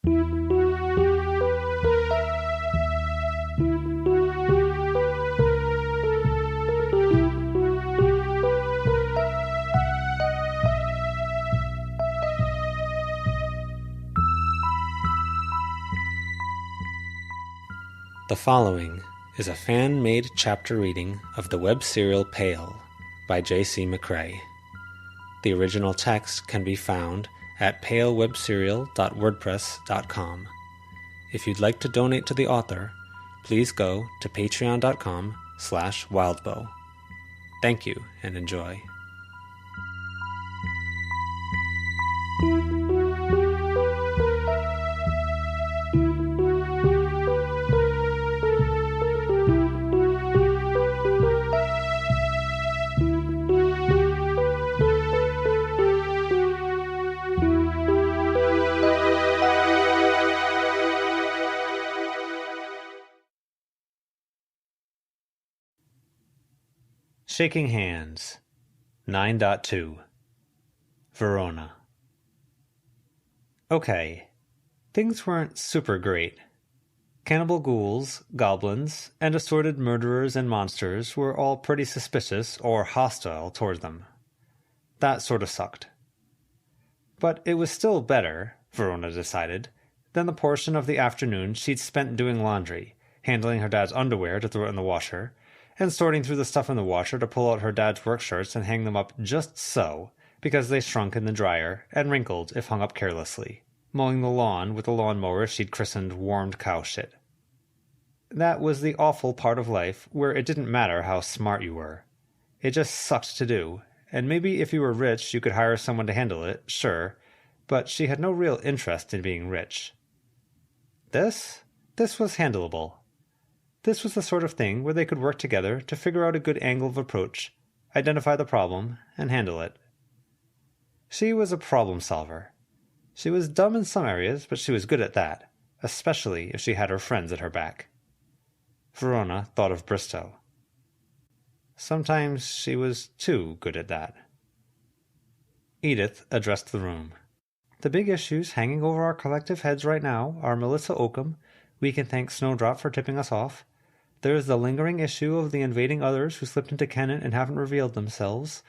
The following is a fan-made chapter reading of the web serial Pale by J.C. McCrae. The original text can be found at palewebserial.wordpress.com. If you'd like to donate to the author, please go to patreon.com/wildbow. Thank you and enjoy. Shaking Hands 9.2 Verona. Okay, things weren't super great. Cannibal ghouls, goblins, and assorted murderers and monsters were all pretty suspicious or hostile towards them. That sort of sucked. But it was still better, Verona decided, than the portion of the afternoon she'd spent doing laundry, handling her dad's underwear to throw it in the washer, and sorting through the stuff in the washer to pull out her dad's work shirts and hang them up just so, because they shrunk in the dryer and wrinkled if hung up carelessly, mowing the lawn with the lawnmower she'd christened warmed cow shit. That was the awful part of life where it didn't matter how smart you were. It just sucked to do, and maybe if you were rich you could hire someone to handle it, sure, but she had no real interest in being rich. This was handleable. This was the sort of thing where they could work together to figure out a good angle of approach, identify the problem, and handle it. She was a problem solver. She was dumb in some areas, but she was good at that, especially if she had her friends at her back. Verona thought of Bristow. Sometimes she was too good at that. Edith addressed the room. The big issues hanging over our collective heads right now are Melissa Oakham. We can thank Snowdrop for tipping us off. There is the lingering issue of the invading others who slipped into Kennet and haven't revealed themselves,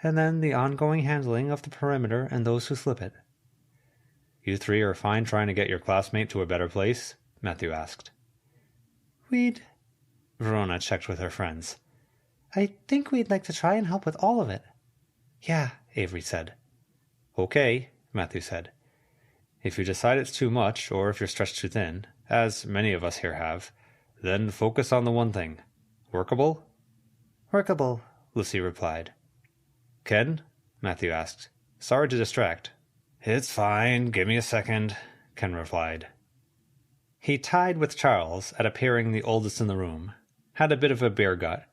and then the ongoing handling of the perimeter and those who slip it. You three are fine trying to get your classmate to a better place? Matthew asked. Verona checked with her friends. I think we'd like to try and help with all of it. Yeah, Avery said. Okay, Matthew said. If you decide it's too much, or if you're stretched too thin, as many of us here have, then focus on the one thing. Workable? Workable, Lucy replied. Ken? Matthew asked. Sorry to distract. It's fine, give me a second, Ken replied. He tied with Charles at appearing the oldest in the room, had a bit of a beer gut,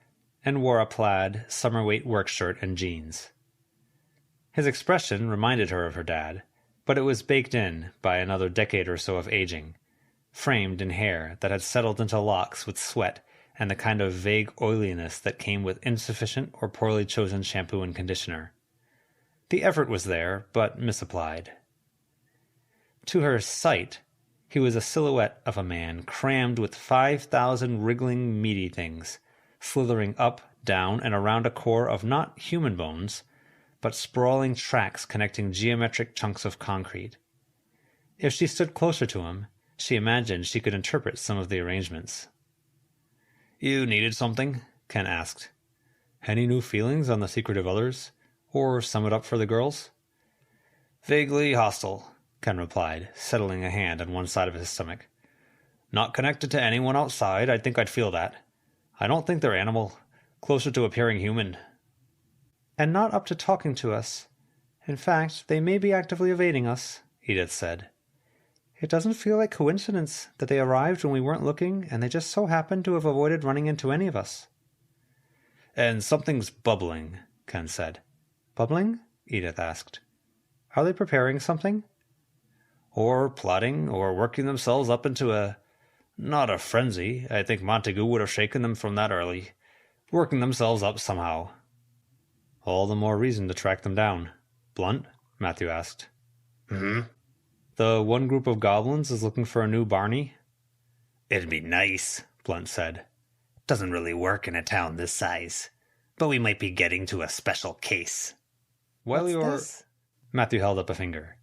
and wore a plaid, summer-weight work shirt and jeans. His expression reminded her of her dad, but it was baked in by another decade or so of aging, framed in hair that had settled into locks with sweat and the kind of vague oiliness that came with insufficient or poorly chosen shampoo and conditioner. The effort was there, but misapplied. To her sight, he was a silhouette of a man crammed with 5,000 wriggling meaty things, slithering up, down, and around a core of not human bones, but sprawling tracks connecting geometric chunks of concrete. If she stood closer to him, she imagined she could interpret some of the arrangements. You needed something? Ken asked. Any new feelings on the secret of others? Or sum it up for the girls? Vaguely hostile, Ken replied, settling a hand on one side of his stomach. Not connected to anyone outside, I think I'd feel that. I don't think they're animal, closer to appearing human. And not up to talking to us. In fact, they may be actively evading us, Edith said. It doesn't feel like coincidence that they arrived when we weren't looking, and they just so happened to have avoided running into any of us. And something's bubbling, Ken said. Bubbling? Edith asked. Are they preparing something? Or plotting, or working themselves up into not a frenzy. I think Montague would have shaken them from that early. Working themselves up somehow. All the more reason to track them down. Blunt? Matthew asked. The one group of goblins is looking for a new Barney? It'd be nice, Blunt said. Doesn't really work in a town this size. But we might be getting to a special case. While you're... This? Matthew held up a finger.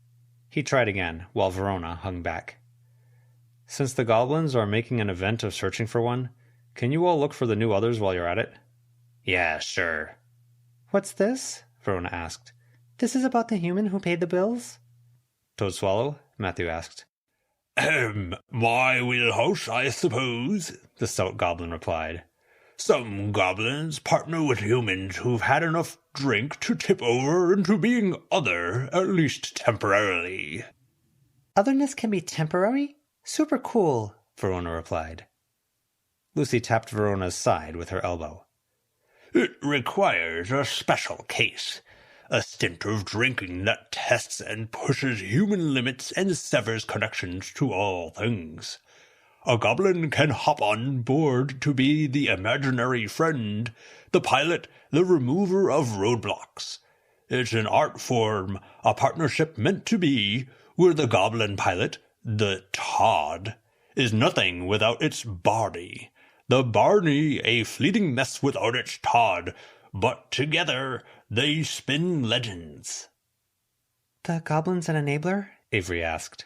He tried again, while Verona hung back. Since the goblins are making an event of searching for one, can you all look for the new others while you're at it? Yeah, sure. What's this? Verona asked. This is about the human who paid the bills? Toadswallow? Matthew asked. My wheelhouse, I suppose, the stout goblin replied. Some goblins partner with humans who've had enough drink to tip over into being other, at least temporarily. Otherness can be temporary? Super cool, Verona replied. Lucy tapped Verona's side with her elbow. It requires a special case. A stint of drinking that tests and pushes human limits and severs connections to all things. A goblin can hop on board to be the imaginary friend, the pilot, the remover of roadblocks. It's an art form, a partnership meant to be, where the goblin pilot, the Todd, is nothing without its Barney. The Barney a fleeting mess without its Todd, but together they spin legends. The goblin's an enabler? Avery asked.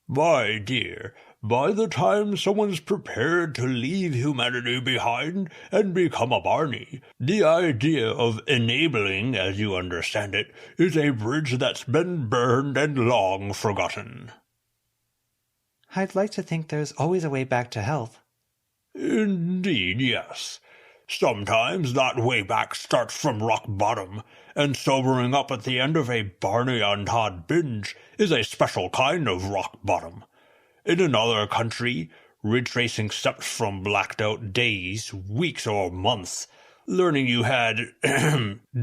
My dear, by the time someone's prepared to leave humanity behind and become a Barney, the idea of enabling, as you understand it, is a bridge that's been burned and long forgotten. I'd like to think there's always a way back to health. Indeed, yes. Sometimes that way back starts from rock bottom, and sobering up at the end of a Barney on Todd binge is a special kind of rock bottom. In another country, retracing steps from blacked-out days, weeks, or months, learning you had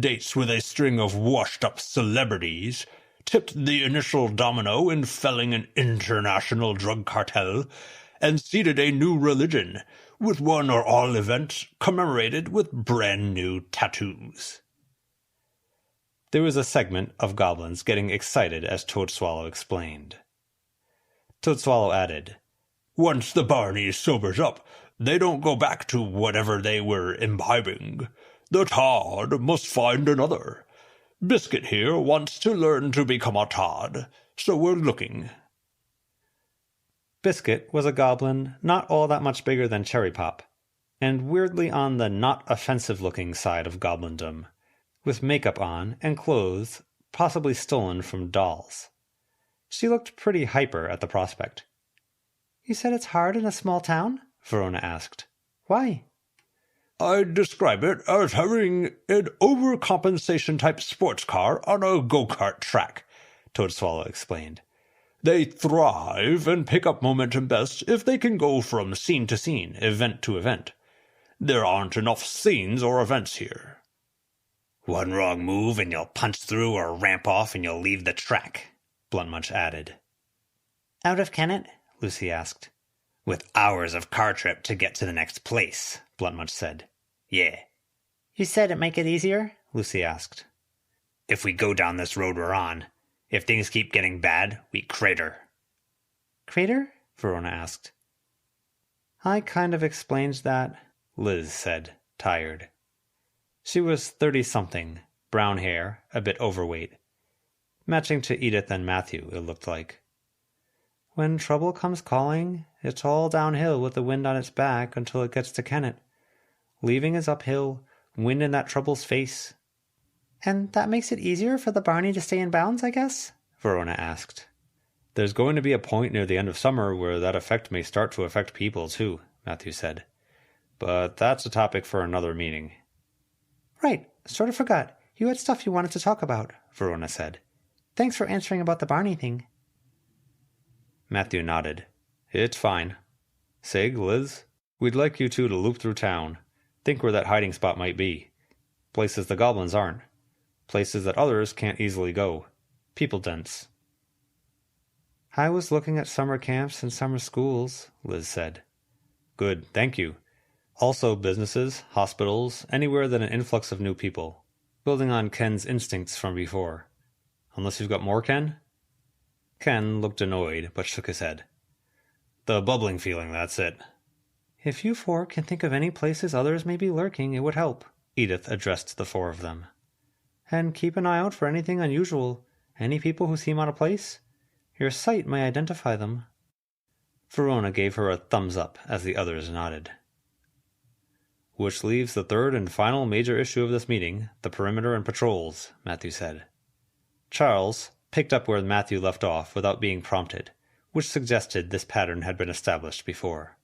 dates with a string of washed-up celebrities, tipped the initial domino in felling an international drug cartel, and seeded a new religion, with one or all events commemorated with brand-new tattoos. There was a segment of goblins getting excited as Toadswallow explained. Toadswallow added, Once the Barney sobers up, they don't go back to whatever they were imbibing. The Todd must find another. Biscuit here wants to learn to become a Todd, so we're looking. Biscuit was a goblin not all that much bigger than Cherry Pop, and weirdly on the not-offensive-looking side of goblindom, with makeup on and clothes possibly stolen from dolls. She looked pretty hyper at the prospect. You said it's hard in a small town? Verona asked. Why? I'd describe it as having an overcompensation-type sports car on a go-kart track, Toadswallow explained. They thrive and pick up momentum best if they can go from scene to scene, event to event. There aren't enough scenes or events here. One wrong move and you'll punch through or ramp off and you'll leave the track, Bluntmunch added. Out of Kennet? Lucy asked. With hours of car trip to get to the next place, Bluntmunch said. Yeah. You said it might get easier? Lucy asked. If we go down this road we're on, if things keep getting bad, we crater. Crater? Verona asked. I kind of explained that, Liz said, tired. She was 30-something, brown hair, a bit overweight. Matching to Edith and Matthew, it looked like. When trouble comes calling, it's all downhill with the wind on its back until it gets to Kennet. Leaving is uphill, wind in that trouble's face. And that makes it easier for the Barney to stay in bounds, I guess? Verona asked. There's going to be a point near the end of summer where that effect may start to affect people, too, Matthew said. But that's a topic for another meeting. Right, sort of forgot. You had stuff you wanted to talk about, Verona said. Thanks for answering about the Barney thing. Matthew nodded. It's fine. Sig, Liz, we'd like you two to loop through town. Think where that hiding spot might be. Places the goblins aren't. Places that others can't easily go. People dense. I was looking at summer camps and summer schools, Liz said. Good, thank you. Also businesses, hospitals, anywhere that an influx of new people. Building on Ken's instincts from before. Unless you've got more, Ken? Ken looked annoyed, but shook his head. The bubbling feeling, that's it. If you four can think of any places others may be lurking, it would help. Edith addressed the four of them. And keep an eye out for anything unusual. Any people who seem out of place. Your sight may identify them. Verona gave her a thumbs up as the others nodded. Which leaves the third and final major issue of this meeting, the perimeter and patrols, Matthew said. Charles picked up where Matthew left off without being prompted, which suggested this pattern had been established before.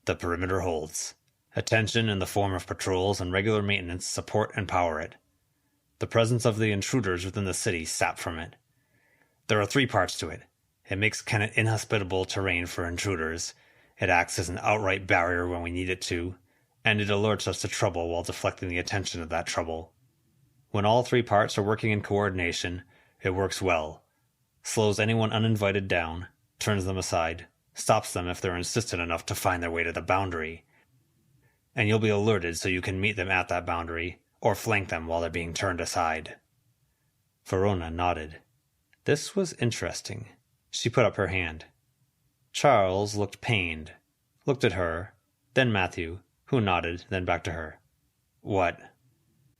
The perimeter holds. Attention in the form of patrols and regular maintenance support and power it. The presence of the intruders within the city sap from it. There are 3 parts to it. It makes Kennet inhospitable terrain for intruders, it acts as an outright barrier when we need it to, and it alerts us to trouble while deflecting the attention of that trouble. When all 3 parts are working in coordination, it works well. Slows anyone uninvited down, turns them aside, stops them if they're insistent enough to find their way to the boundary. And you'll be alerted so you can meet them at that boundary, or flank them while they're being turned aside. Verona nodded. This was interesting. She put up her hand. Charles looked pained, looked at her, then Matthew, who nodded, then back to her. What?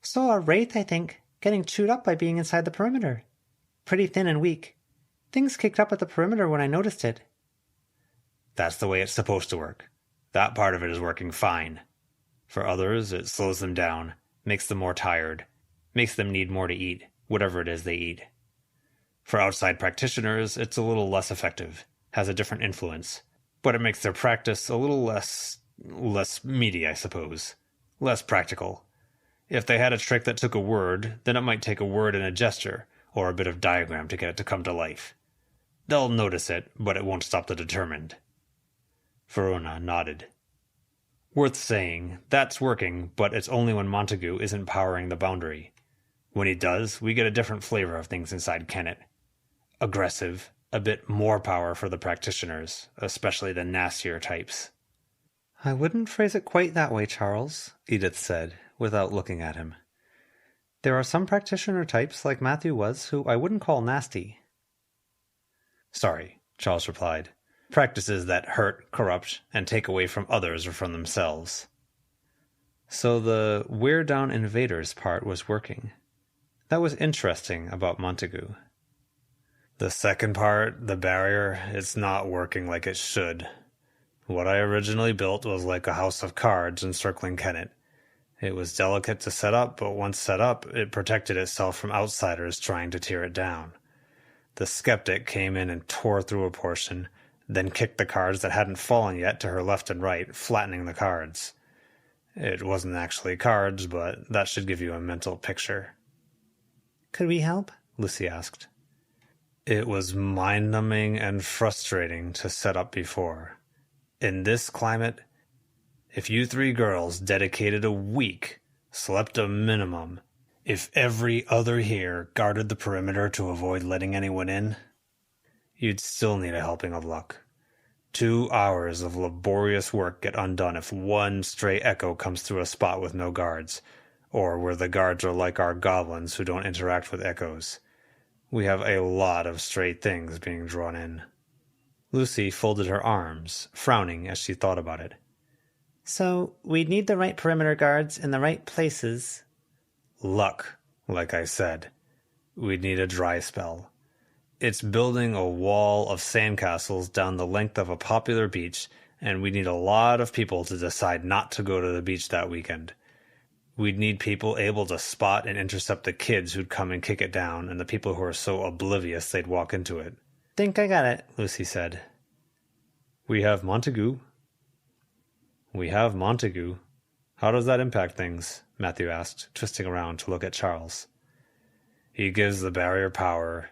Saw a wraith, I think, getting chewed up by being inside the perimeter. Pretty thin and weak. Things kicked up at the perimeter when I noticed it. That's the way it's supposed to work. That part of it is working fine. For others, it slows them down, makes them more tired, makes them need more to eat, whatever it is they eat. For outside practitioners, it's a little less effective, has a different influence, but it makes their practice a little less meaty, I suppose. Less practical. If they had a trick that took a word, then it might take a word and a gesture, or a bit of diagram to get it to come to life. They'll notice it, but it won't stop the determined. Verona nodded. Worth saying, that's working, but it's only when Montague isn't powering the boundary. When he does, we get a different flavor of things inside Kennet. Aggressive, a bit more power for the practitioners, especially the nastier types. I wouldn't phrase it quite that way, Charles, Edith said, without looking at him. There are some practitioner types, like Matthew was, who I wouldn't call nasty. Sorry, Charles replied. Practices that hurt, corrupt, and take away from others or from themselves. So the wear down invaders part was working. That was interesting about Montague. The second part, the barrier, it's not working like it should. What I originally built was like a house of cards encircling Kennet. It was delicate to set up, but once set up, it protected itself from outsiders trying to tear it down. The skeptic came in and tore through a portion, then kicked the cards that hadn't fallen yet to her left and right, flattening the cards. It wasn't actually cards, but that should give you a mental picture. Could we help? Lucy asked. It was mind-numbing and frustrating to set up before. In this climate, if you 3 girls dedicated a week, slept a minimum, if every other here guarded the perimeter to avoid letting anyone in, you'd still need a helping of luck. 2 hours of laborious work get undone if one stray echo comes through a spot with no guards, or where the guards are like our goblins who don't interact with echoes. We have a lot of stray things being drawn in. Lucy folded her arms, frowning as she thought about it. So, we'd need the right perimeter guards in the right places. Luck, like I said. We'd need a dry spell. It's building a wall of sandcastles down the length of a popular beach, and we need a lot of people to decide not to go to the beach that weekend. We'd need people able to spot and intercept the kids who'd come and kick it down, and the people who are so oblivious they'd walk into it. Think I got it, Lucy said. We have Montague. How does that impact things? Matthew asked, twisting around to look at Charles. He gives the barrier power.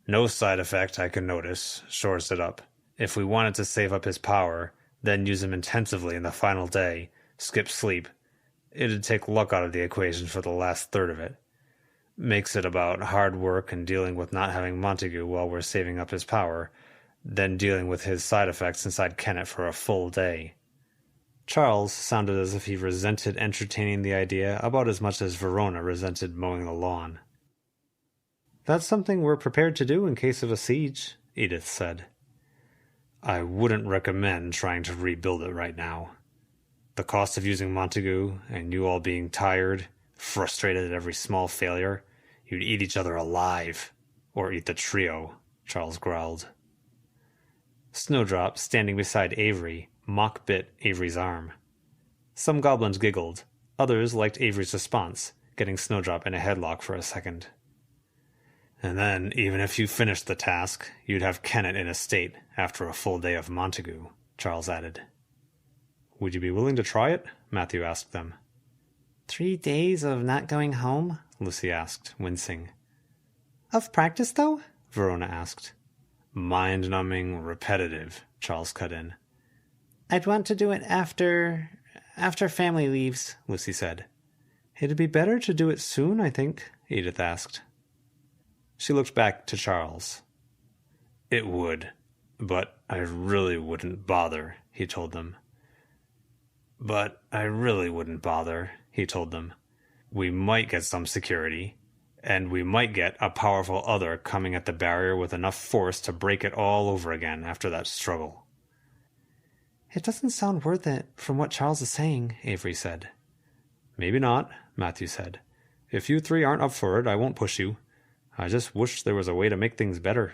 No side effect I can notice, shores it up. If we wanted to save up his power, then use him intensively in the final day, skip sleep, it'd take luck out of the equation for the last third of it. Makes it about hard work and dealing with not having Montague while we're saving up his power, then dealing with his side effects inside Kennet for a full day. Charles sounded as if he resented entertaining the idea about as much as Verona resented mowing the lawn. That's something we're prepared to do in case of a siege, Edith said. I wouldn't recommend trying to rebuild it right now. The cost of using Montague, and you all being tired, frustrated at every small failure, you'd eat each other alive. Or eat the trio, Charles growled. Snowdrop, standing beside Avery, mock-bit Avery's arm. Some goblins giggled. Others liked Avery's response, getting Snowdrop in a headlock for a second. And then, even if you finished the task, you'd have Kennet in a state after a full day of Montague, Charles added. Would you be willing to try it? Matthew asked them. 3 days of not going home? Lucy asked, wincing. Of practice, though? Verona asked. Mind-numbing, repetitive, Charles cut in. I'd want to do it after family leaves, Lucy said. It'd be better to do it soon, I think, Edith asked. She looked back to Charles. It would, but I really wouldn't bother, he told them. We might get some security, and we might get a powerful other coming at the barrier with enough force to break it all over again after that struggle. It doesn't sound worth it from what Charles is saying, Avery said. Maybe not, Matthew said. If you three aren't up for it, I won't push you. I just wish there was a way to make things better.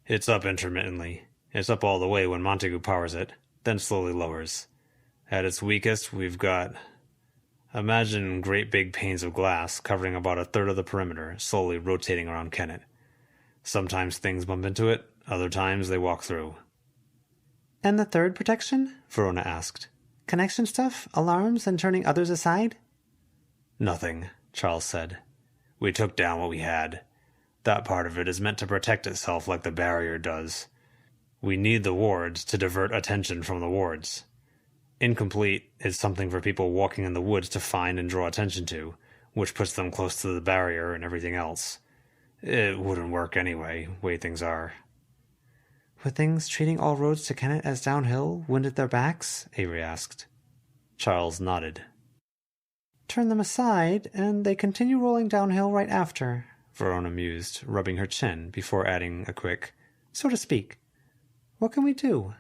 It's up intermittently. It's up all the way when Montague powers it, then slowly lowers. At its weakest, we've got... Imagine great big panes of glass covering about a third of the perimeter, slowly rotating around Kennet. Sometimes things bump into it, other times they walk through. And the third protection? Verona asked. Connection stuff? Alarms and turning others aside? Nothing, Charles said. We took down what we had. That part of it is meant to protect itself like the barrier does. We need the wards to divert attention from the wards. Incomplete is something for people walking in the woods to find and draw attention to, which puts them close to the barrier and everything else. It wouldn't work anyway, way things are. Were things treating all roads to Kennet as downhill, wind at their backs? Avery asked. Charles nodded. Turn them aside, and they continue rolling downhill right after, Verona mused, rubbing her chin before adding a quick, so to speak. What can we do?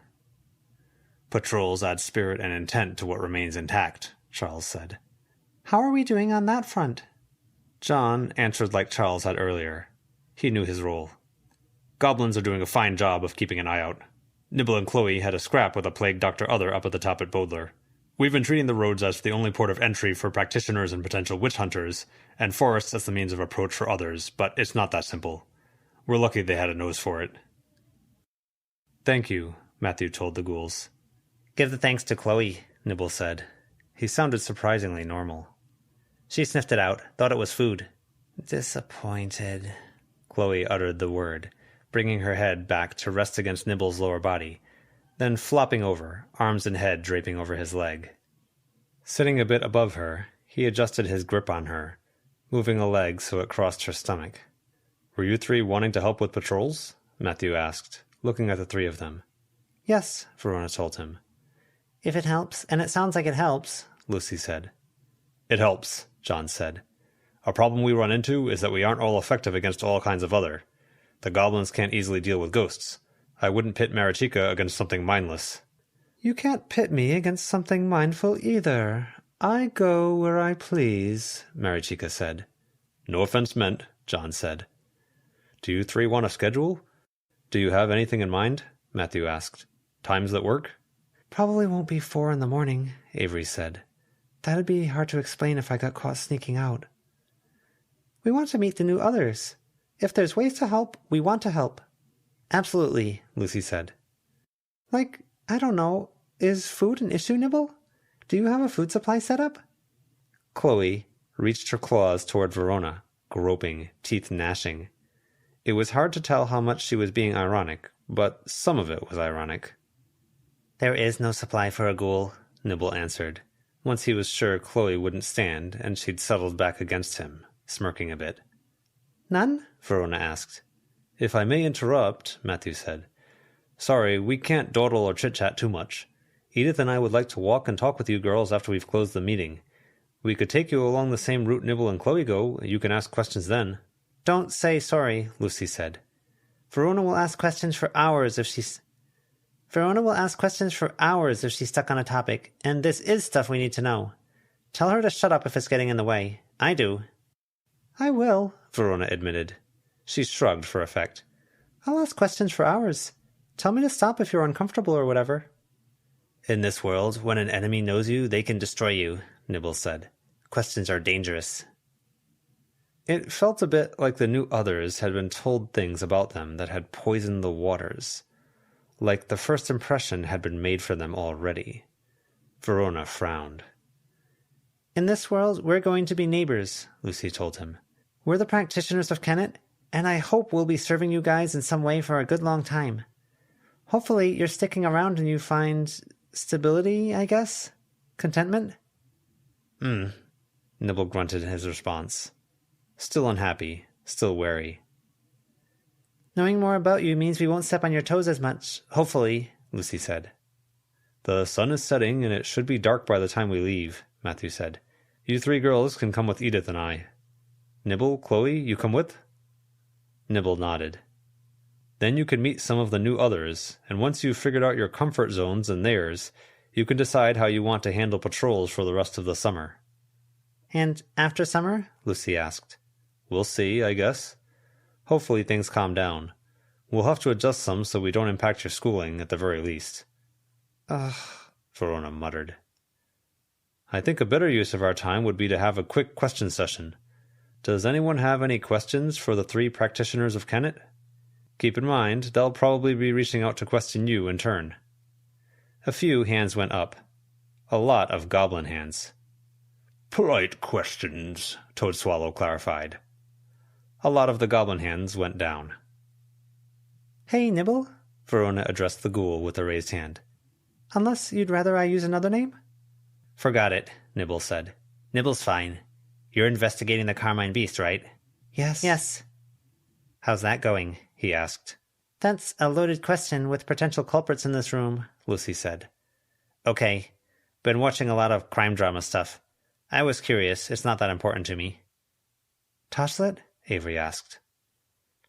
Patrols add spirit and intent to what remains intact, Charles said. How are we doing on that front? John answered like Charles had earlier. He knew his role. Goblins are doing a fine job of keeping an eye out. Nibble and Chloe had a scrap with a plague Dr. Other up at the top at Bodler. We've been treating the roads as the only port of entry for practitioners and potential witch hunters, and forests as the means of approach for others, but it's not that simple. We're lucky they had a nose for it. Thank you, Matthew told the ghouls. Give the thanks to Chloe, Nibble said. He sounded surprisingly normal. She sniffed it out, thought it was food. Disappointed. Chloe uttered the word, bringing her head back to rest against Nibble's lower body, then flopping over, arms and head draping over his leg. Sitting a bit above her, he adjusted his grip on her, moving a leg so it crossed her stomach. Were you three wanting to help with patrols? Matthew asked, looking at the three of them. Yes, Verona told him. If it helps, and it sounds like it helps, Lucy said. It helps, John said. A problem we run into is that we aren't all effective against all kinds of other. The goblins can't easily deal with ghosts. I wouldn't pit Marichika against something mindless. You can't pit me against something mindful either. I go where I please, Marichika said. No offense meant, John said. Do you three want a schedule? Do you have anything in mind? Matthew asked. Times that work? Probably won't be 4 in the morning, Avery said. That'd be hard to explain if I got caught sneaking out. We want to meet the new others. If there's ways to help, we want to help. Absolutely, Lucy said. Like, I don't know, is food an issue, Nibble? Do you have a food supply set up? Chloe reached her claws toward Verona, groping, teeth gnashing. It was hard to tell how much she was being ironic, but some of it was ironic. There is no supply for a ghoul, Nibble answered, once he was sure Chloe wouldn't stand and she'd settled back against him, smirking a bit. None? Verona asked. If I may interrupt, Matthew said. Sorry, we can't dawdle or chit-chat too much. Edith and I would like to walk and talk with you girls after we've closed the meeting. We could take you along the same route Nibble and Chloe go. You can ask questions then. Don't say sorry, Lucy said. Verona will ask questions for hours if she's stuck on a topic, and this is stuff we need to know. Tell her to shut up if it's getting in the way. I do. I will, Verona admitted. She shrugged for effect. I'll ask questions for hours. Tell me to stop if you're uncomfortable or whatever. In this world, when an enemy knows you, they can destroy you, Nibble said. Questions are dangerous. It felt a bit like the new others had been told things about them that had poisoned the waters. Like the first impression had been made for them already. Verona frowned. In this world, we're going to be neighbors, Lucy told him. We're the practitioners of Kennet, and I hope we'll be serving you guys in some way for a good long time. Hopefully you're sticking around and you find stability, I guess? Contentment? Nibble grunted in his response. Still unhappy, still wary. Knowing more about you means we won't step on your toes as much, hopefully, Lucy said. The sun is setting and it should be dark by the time we leave, Matthew said. You 3 girls can come with Edith and I. Nibble, Chloe, you come with? Nibble nodded. Then you can meet some of the new others, and once you've figured out your comfort zones and theirs, you can decide how you want to handle patrols for the rest of the summer. And after summer? Lucy asked. We'll see, I guess. Hopefully things calm down. We'll have to adjust some so we don't impact your schooling, at the very least. Ugh, Verona muttered. I think a better use of our time would be to have a quick question session. Does anyone have any questions for the 3 practitioners of Kennet? Keep in mind, they'll probably be reaching out to question you in turn. A few hands went up. A lot of goblin hands. Polite questions, Toadswallow clarified. A lot of the goblin hands went down. Hey, Nibble, Verona addressed the ghoul with a raised hand. Unless you'd rather I use another name? Forgot it, Nibble said. Nibble's fine. You're investigating the Carmine Beast, right? Yes. How's that going? He asked. That's a loaded question with potential culprits in this room, Lucy said. Okay. Been watching a lot of crime drama stuff. I was curious. It's not that important to me. Toshlet? Avery asked.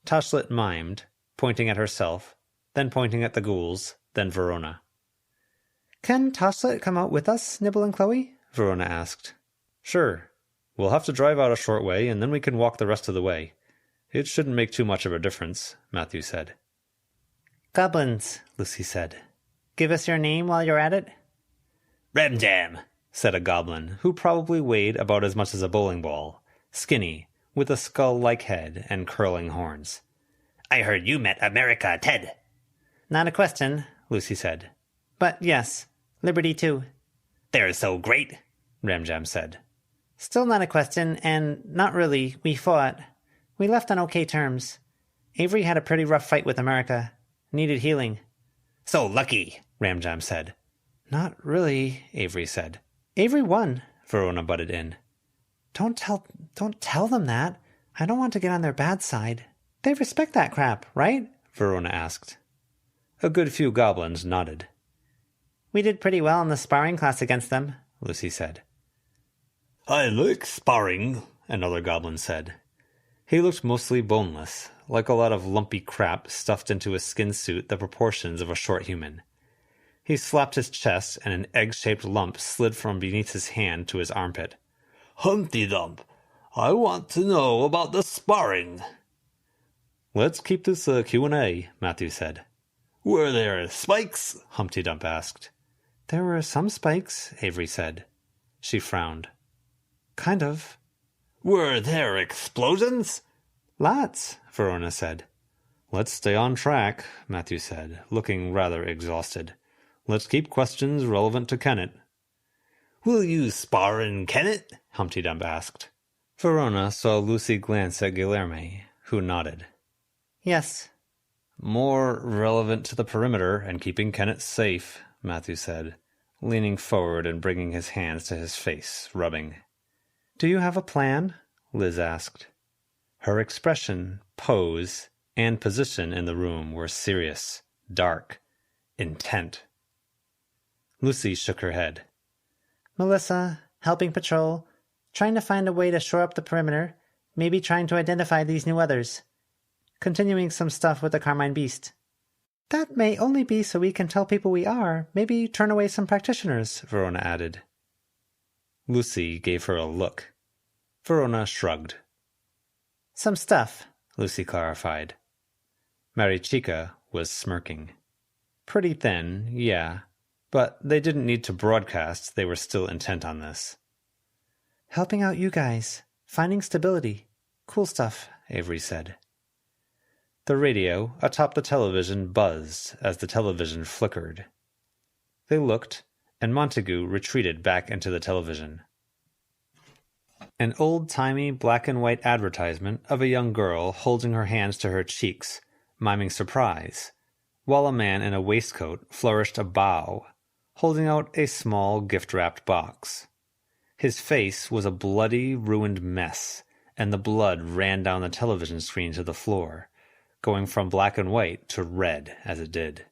Toshlet mimed, pointing at herself, then pointing at the ghouls, then Verona. Can Toshlet come out with us, Nibble and Chloe? Verona asked. Sure. We'll have to drive out a short way, and then we can walk the rest of the way. It shouldn't make too much of a difference, Matthew said. Goblins, Lucy said. Give us your name while you're at it. Remjam, said a goblin, who probably weighed about as much as a bowling ball, skinny, with a skull-like head and curling horns. I heard you met America, Ted. Not a question, Lucy said. But yes, Liberty too. They're so great, Ramjam said. Still not a question, and not really. We fought. We left on okay terms. Avery had a pretty rough fight with America. Needed healing. So lucky, Ramjam said. Not really, Avery said. Avery won, Verona butted in. Don't tell them that. I don't want to get on their bad side. They respect that crap, right? Verona asked. A good few goblins nodded. We did pretty well in the sparring class against them, Lucy said. I like sparring, another goblin said. He looked mostly boneless, like a lot of lumpy crap stuffed into a skin suit the proportions of a short human. He slapped his chest, and an egg-shaped lump slid from beneath his hand to his armpit. Humpty Dump, I want to know about the sparring. Let's keep this a Q&A, Matthew said. Were there spikes? Humpty Dump asked. There were some spikes, Avery said. She frowned. Kind of. Were there explosions? Lots, Verona said. Let's stay on track, Matthew said, looking rather exhausted. Let's keep questions relevant to Kennet. Will you spar in Kennet? Humpty Dump asked. Verona saw Lucy glance at Guilherme, who nodded. Yes. More relevant to the perimeter and keeping Kennet safe, Matthew said, leaning forward and bringing his hands to his face, rubbing. Do you have a plan? Liz asked. Her expression, pose, and position in the room were serious, dark, intent. Lucy shook her head. Melissa, helping patrol, trying to find a way to shore up the perimeter, Maybe trying to identify these new others. Continuing some stuff with the Carmine Beast. That may only be so we can tell people we are. Maybe turn away some practitioners, Verona added. Lucy gave her a look. Verona shrugged. Some stuff, Lucy clarified. Marichica was smirking. Pretty thin, yeah, but they didn't need to broadcast. They were still intent on this. Helping out you guys. Finding stability. Cool stuff, Avery said. The radio atop the television buzzed as the television flickered. They looked, and Montague retreated back into the television. An old-timey black-and-white advertisement of a young girl holding her hands to her cheeks, miming surprise, while a man in a waistcoat flourished a bow, holding out a small gift-wrapped box. His face was a bloody, ruined mess, and the blood ran down the television screen to the floor, going from black and white to red as it did.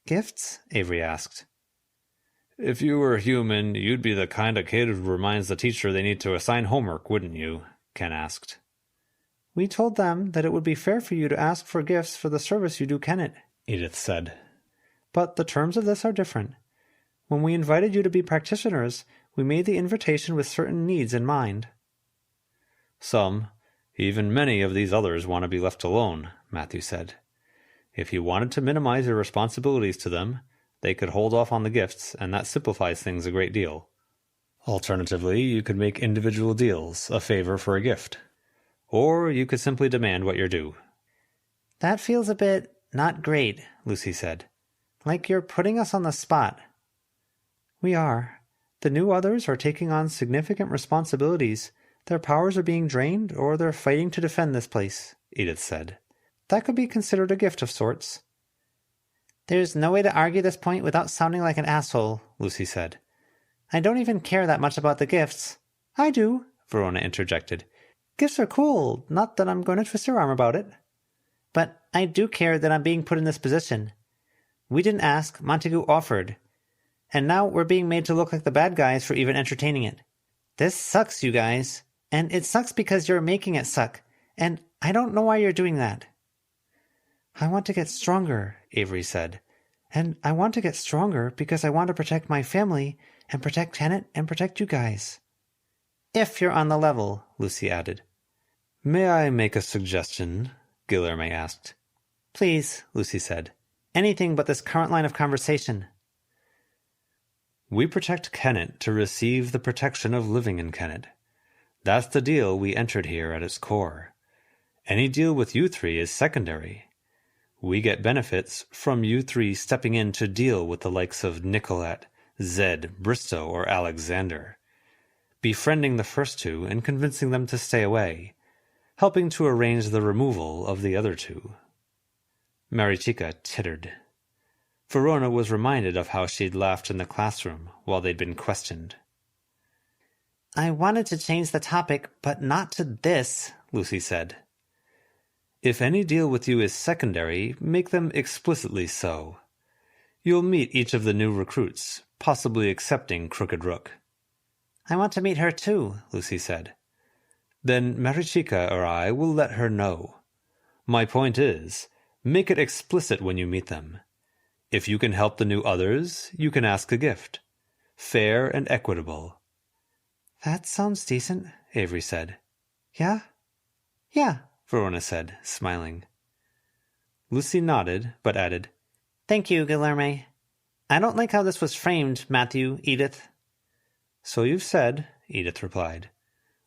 Gifts? Avery asked. If you were human, you'd be the kind of kid who reminds the teacher they need to assign homework, wouldn't you? Ken asked. We told them that it would be fair for you to ask for gifts for the service you do Kennett, Edith said. But the terms of this are different. When we invited you to be practitioners, we made the invitation with certain needs in mind. Some, even many of these others want to be left alone, Matthew said. If you wanted to minimize your responsibilities to them, they could hold off on the gifts, and that simplifies things a great deal. Alternatively, you could make individual deals, a favor for a gift. Or you could simply demand what you're due. That feels a bit not great, Lucy said. Like you're putting us on the spot. We are. The new others are taking on significant responsibilities. Their powers are being drained, or they're fighting to defend this place, Edith said. That could be considered a gift of sorts. There's no way to argue this point without sounding like an asshole, Lucy said. I don't even care that much about the gifts. I do, Verona interjected. Gifts are cool, not that I'm going to twist your arm about it. But I do care that I'm being put in this position. We didn't ask, Montague offered. And now we're being made to look like the bad guys for even entertaining it. This sucks, you guys. And it sucks because you're making it suck. And I don't know why you're doing that. I want to get stronger, Avery said. And I want to get stronger because I want to protect my family and protect Kennett and protect you guys. If you're on the level, Lucy added. May I make a suggestion? Guilherme asked. Please, Lucy said. Anything but this current line of conversation. We protect Kennett to receive the protection of living in Kennett. That's the deal we entered here at its core. Any deal with you three is secondary. We get benefits from you three stepping in to deal with the likes of Nicolette, Zed, Bristow, or Alexander. Befriending the first two and convincing them to stay away, helping to arrange the removal of the other two. Marichica tittered. Verona was reminded of how she'd laughed in the classroom while they'd been questioned. I wanted to change the topic, but not to this, Lucy said. If any deal with you is secondary, make them explicitly so. You'll meet each of the new recruits, possibly accepting Crooked Rook. I want to meet her too, Lucy said. Then Marichica or I will let her know. My point is, make it explicit when you meet them. If you can help the new others, you can ask a gift. Fair and equitable. That sounds decent, Avery said. Yeah? Yeah, Verona said, smiling. Lucy nodded, but added, Thank you, Guilherme. I don't like how this was framed, Matthew, Edith. So you've said, Edith replied.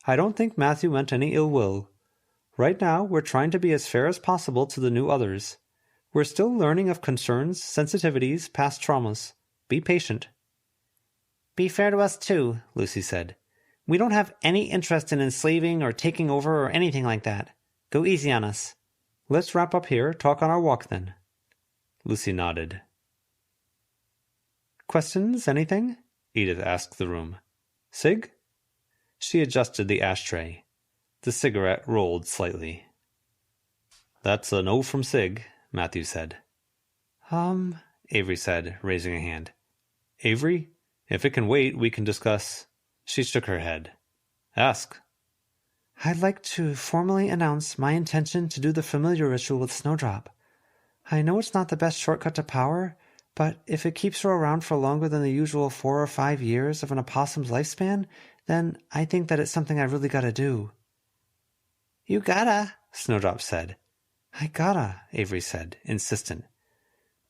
I don't think Matthew meant any ill will. Right now, we're trying to be as fair as possible to the new others. We're still learning of concerns, sensitivities, past traumas. Be patient. Be fair to us too, Lucy said. We don't have any interest in enslaving or taking over or anything like that. Go easy on us. Let's wrap up here, talk on our walk then. Lucy nodded. Questions, anything? Edith asked the room. Sig? She adjusted the ashtray. The cigarette rolled slightly. That's a no from Sig, Matthew said. Avery said, raising a hand. Avery, if it can wait, we can discuss. She shook her head. Ask. I'd like to formally announce my intention to do the familiar ritual with Snowdrop. I know it's not the best shortcut to power, but if it keeps her around for longer than the usual 4 or 5 years of an opossum's lifespan, then I think that it's something I really gotta do. You gotta, Snowdrop said. I gotta, Avery said, insistent.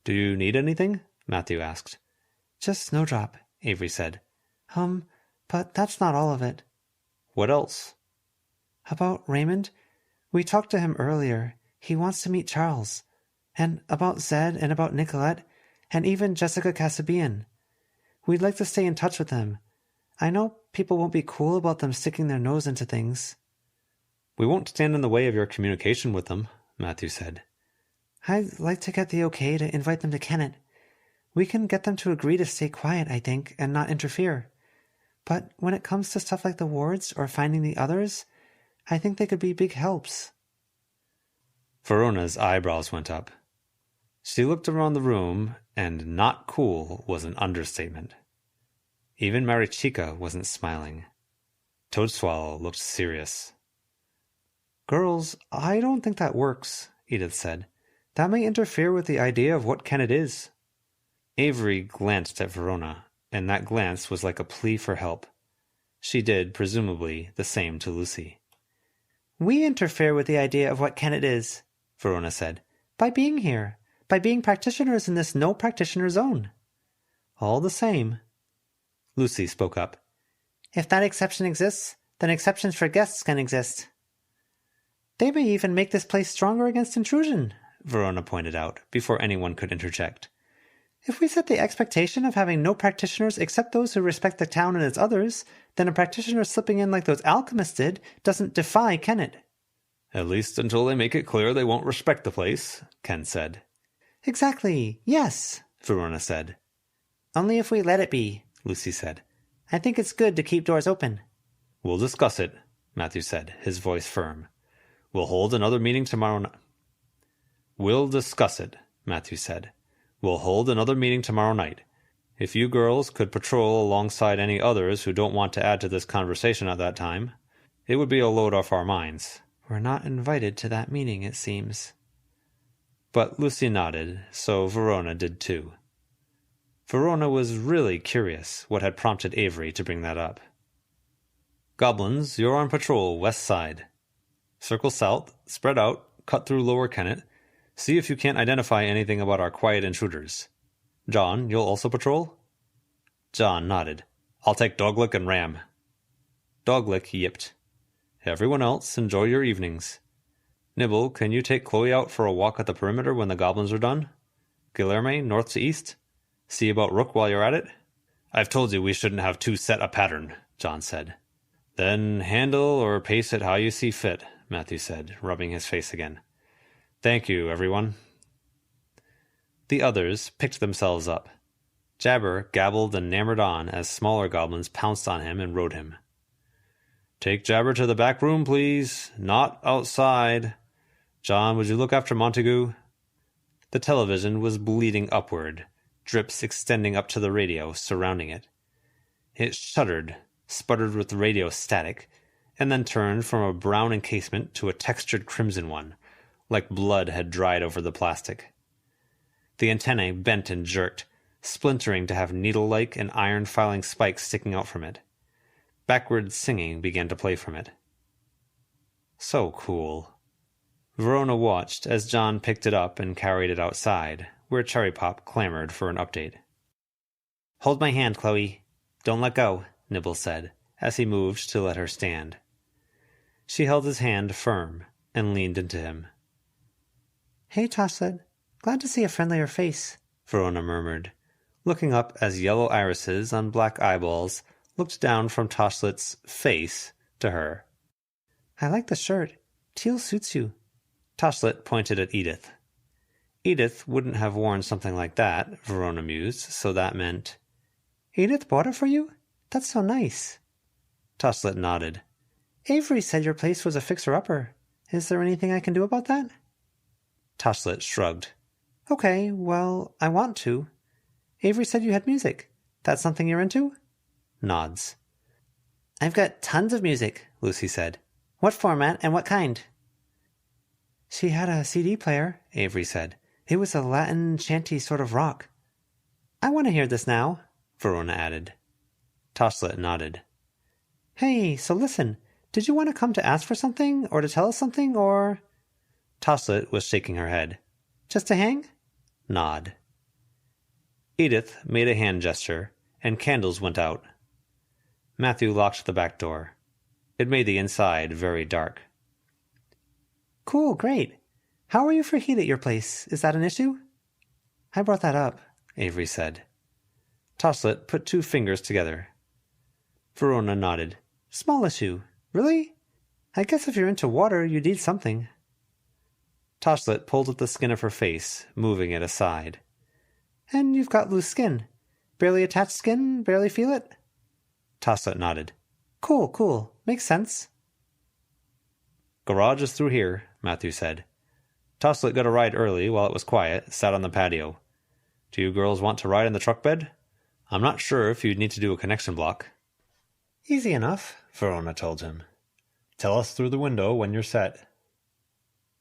Do you need anything? Matthew asked. Just Snowdrop, Avery said. But that's not all of it. What else? About Raymond? We talked to him earlier. He wants to meet Charles. And about Zed and about Nicolette, and even Jessica Casabian. We'd like to stay in touch with them. I know people won't be cool about them sticking their nose into things. We won't stand in the way of your communication with them, Matthew said. I'd like to get the okay to invite them to Kennet. We can get them to agree to stay quiet, I think, and not interfere. But when it comes to stuff like the wards or finding the others, I think they could be big helps. Verona's eyebrows went up. She looked around the room, and not cool was an understatement. Even Marichica wasn't smiling. Toadswallow looked serious. Girls, I don't think that works, Edith said. That may interfere with the idea of what Kennet is. Avery glanced at Verona, and that glance was like a plea for help. She did, presumably, the same to Lucy. We interfere with the idea of what Kennet is, Verona said, by being here, by being practitioners in this no-practitioner zone. All the same. Lucy spoke up. If that exception exists, then exceptions for guests can exist. They may even make this place stronger against intrusion, Verona pointed out, before anyone could interject. If we set the expectation of having no practitioners except those who respect the town and its others, then a practitioner slipping in like those alchemists did doesn't defy Kennet. At least until they make it clear they won't respect the place, Ken said. Exactly, yes, Verona said. Only if we let it be, Lucy said. I think it's good to keep doors open. We'll discuss it, Matthew said, his voice firm. We'll hold another meeting tomorrow night. We'll discuss it, Matthew said. We'll hold another meeting tomorrow night. If you girls could patrol alongside any others who don't want to add to this conversation at that time, it would be a load off our minds. We're not invited to that meeting, it seems. But Lucy nodded, so Verona did too. Verona was really curious what had prompted Avery to bring that up. Goblins, you're on patrol west side. Circle south, spread out, cut through Lower Kennet. See if you can't identify anything about our quiet intruders. John, you'll also patrol? John nodded. I'll take Doglick and Ram. Doglick yipped. Everyone else, enjoy your evenings. Nibble, can you take Chloe out for a walk at the perimeter when the goblins are done? Guilherme, north to east? See about Rook while you're at it? I've told you we shouldn't have too set a pattern, John said. Then handle or pace it how you see fit, Matthew said, rubbing his face again. Thank you, everyone. The others picked themselves up. Jabber gabbled and yammered on as smaller goblins pounced on him and rode him. Take Jabber to the back room, please. Not outside. John, would you look after Montague? The television was bleeding upward, drips extending up to the radio surrounding it. It shuddered, sputtered with radio static, and then turned from a brown encasement to a textured crimson one, like blood had dried over the plastic. The antennae bent and jerked, splintering to have needle-like and iron-filing spikes sticking out from it. Backward singing began to play from it. So cool. Verona watched as John picked it up and carried it outside, where Cherry Pop clamored for an update. Hold my hand, Chloe. Don't let go, Nibble said, as he moved to let her stand. She held his hand firm and leaned into him. Hey, Toshlet. Glad to see a friendlier face, Verona murmured, looking up as yellow irises on black eyeballs looked down from Toshlet's face to her. I like the shirt. Teal suits you. Toshlet pointed at Edith. Edith wouldn't have worn something like that, Verona mused, so that meant... Edith bought it for you? That's so nice. Toshlet nodded. Avery said your place was a fixer-upper. Is there anything I can do about that? Toshlet shrugged. Okay, well, I want to. Avery said you had music. That's something you're into? Nods. I've got tons of music, Lucy said. What format and what kind? She had a CD player, Avery said. It was a Latin chanty sort of rock. I want to hear this now, Verona added. Toshlet nodded. Hey, so listen, did you want to come to ask for something, or to tell us something, or... Toshlet was shaking her head. Just to hang? Nod. Edith made a hand gesture, and candles went out. Matthew locked the back door. It made the inside very dark. Cool, great. How are you for heat at your place? Is that an issue? I brought that up, Avery said. Toshlet put 2 fingers together. Verona nodded. Small issue. Really? I guess if you're into water, you need something. Toshlet pulled at the skin of her face, moving it aside. And you've got loose skin. Barely attached skin? Barely feel it? Toshlet nodded. Cool. Makes sense. Garage is through here, Matthew said. Toshlet got a ride early while it was quiet, sat on the patio. Do you girls want to ride in the truck bed? I'm not sure if you'd need to do a connection block. Easy enough, Verona told him. Tell us through the window when you're set.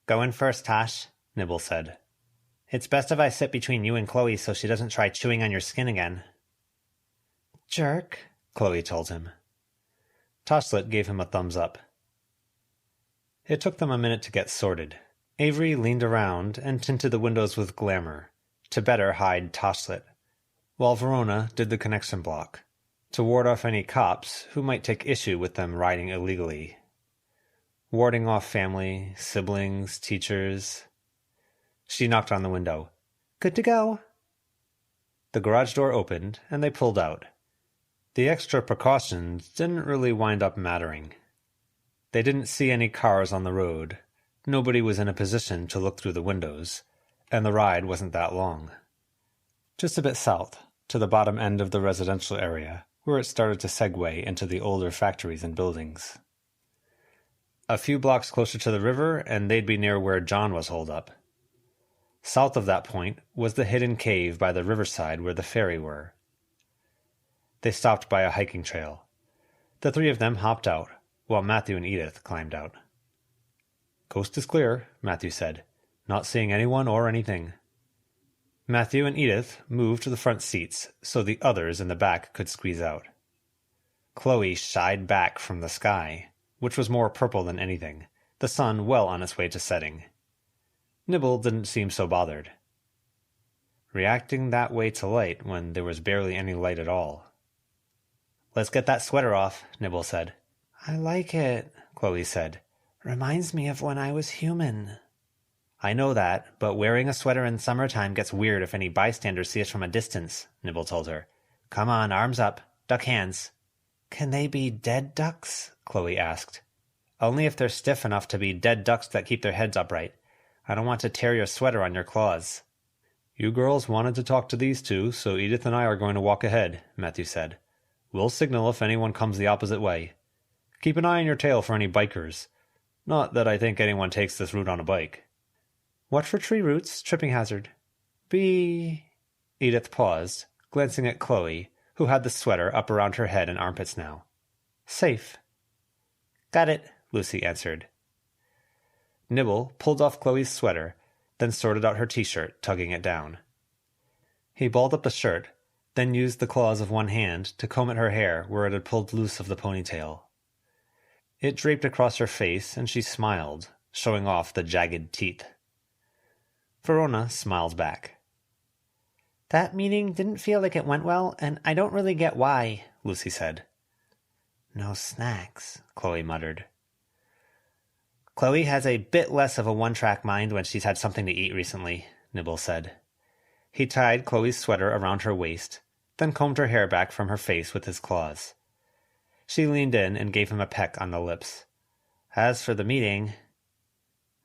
Go in first, Tosh, Nibble said. It's best if I sit between you and Chloe so she doesn't try chewing on your skin again. Jerk, Chloe told him. Toshlet gave him a thumbs up. It took them a minute to get sorted. Avery leaned around and tinted the windows with glamour, to better hide Toshlet, while Verona did the connection block, to ward off any cops who might take issue with them riding illegally. Warding off family, siblings, teachers. She knocked on the window. Good to go. The garage door opened, and they pulled out. The extra precautions didn't really wind up mattering. They didn't see any cars on the road, nobody was in a position to look through the windows, and the ride wasn't that long. Just a bit south, to the bottom end of the residential area, where it started to segue into the older factories and buildings. A few blocks closer to the river, and they'd be near where John was holed up. South of that point was the hidden cave by the riverside where the ferry were. They stopped by a hiking trail. The 3 of them hopped out, while Matthew and Edith climbed out. Coast is clear, Matthew said, not seeing anyone or anything. Matthew and Edith moved to the front seats so the others in the back could squeeze out. Chloe shied back from the sky, which was more purple than anything, the sun well on its way to setting. Nibble didn't seem so bothered. Reacting that way to light when there was barely any light at all. Let's get that sweater off, Nibble said. I like it, Chloe said. Reminds me of when I was human. I know that, but wearing a sweater in summertime gets weird if any bystanders see us from a distance, Nibble told her. Come on, arms up. Duck hands. Can they be dead ducks? Chloe asked. Only if they're stiff enough to be dead ducks that keep their heads upright. I don't want to tear your sweater on your claws. You girls wanted to talk to these 2, so Edith and I are going to walk ahead, Matthew said. We'll signal if anyone comes the opposite way. Keep an eye on your tail for any bikers. Not that I think anyone takes this route on a bike. Watch for tree roots, tripping hazard. Edith paused, glancing at Chloe, who had the sweater up around her head and armpits now. Safe. Got it, Lucy answered. Nibble pulled off Chloe's sweater, then sorted out her t-shirt, tugging it down. He balled up the shirt, then used the claws of one hand to comb at her hair where it had pulled loose of the ponytail. It draped across her face, and she smiled, showing off the jagged teeth. Verona smiled back. That meeting didn't feel like it went well, and I don't really get why, Lucy said. No snacks, Chloe muttered. Chloe has a bit less of a one-track mind when she's had something to eat recently, Nibble said. He tied Chloe's sweater around her waist, then combed her hair back from her face with his claws. She leaned in and gave him a peck on the lips. As for the meeting...